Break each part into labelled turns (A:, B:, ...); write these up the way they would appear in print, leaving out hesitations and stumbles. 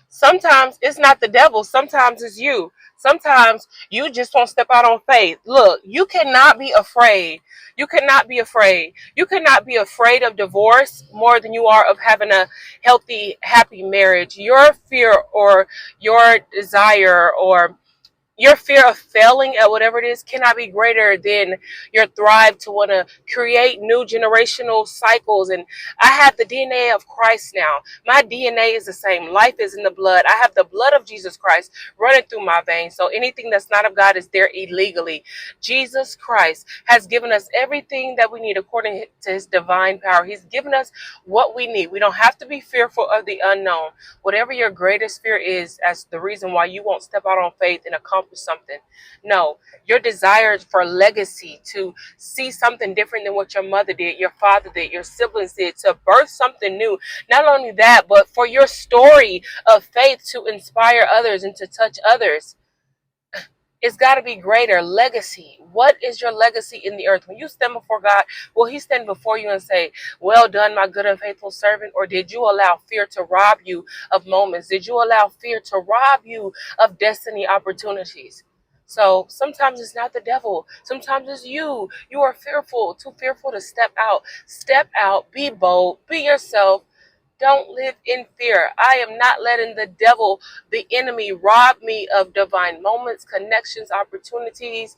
A: Sometimes it's not the devil. Sometimes it's you. Sometimes you just won't step out on faith. Look, you cannot be afraid. You cannot be afraid. You cannot be afraid of divorce more than you are of having a healthy, happy marriage. Your fear or your desire or your fear of failing at whatever it is cannot be greater than your thrive to want to create new generational cycles. And I have the DNA of Christ now. My DNA is the same. Life is in the blood. I have the blood of Jesus Christ running through my veins. So anything that's not of God is there illegally. Jesus Christ has given us everything that we need according to his divine power. He's given us what we need. We don't have to be fearful of the unknown. Whatever your greatest fear is as the reason why you won't step out on faith and accomplish something. No, your desire for legacy, to see something different than what your mother did, your father did, your siblings did, to birth something new. Not only that, but for your story of faith to inspire others and to touch others. It's got to be greater legacy. What is your legacy in the earth? When you stand before God, will he stand before you and say, well done, my good and faithful servant? Or did you allow fear to rob you of moments? Did you allow fear to rob you of destiny opportunities? So sometimes it's not the devil. Sometimes it's you. You are fearful, too fearful to step out. Step out, be bold, be yourself. Don't live in fear. I am not letting the devil, the enemy, rob me of divine moments, connections, opportunities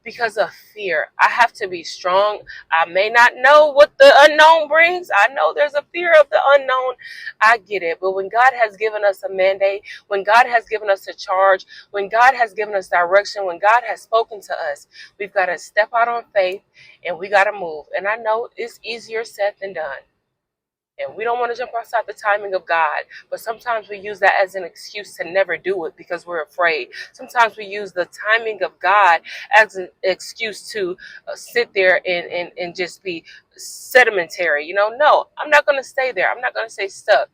A: because of fear. I have to be strong. I may not know what the unknown brings. I know there's a fear of the unknown. I get it. But when God has given us a mandate, when God has given us a charge, when God has given us direction, when God has spoken to us, we've got to step out on faith and we got to move. And I know it's easier said than done. And we don't want to jump outside the timing of God. But sometimes we use that as an excuse to never do it because we're afraid. Sometimes we use the timing of God as an excuse to sit there and just be sedimentary. No, I'm not going to stay there. I'm not going to stay stuck.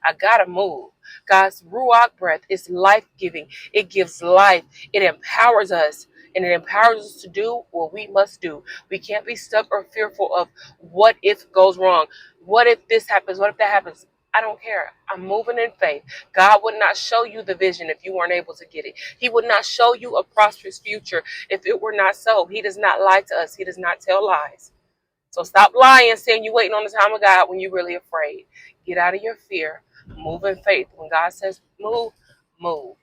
A: I got to move. God's Ruach breath is life giving. It gives life. It empowers us. And it empowers us to do what we must do. We can't be stuck or fearful of what if goes wrong. What if this happens? What if that happens? I don't care. I'm moving in faith. God would not show you the vision if you weren't able to get it. He would not show you a prosperous future if it were not so. He does not lie to us. He does not tell lies. So stop lying, saying you're waiting on the time of God when you're really afraid. Get out of your fear. Move in faith. When God says move, move.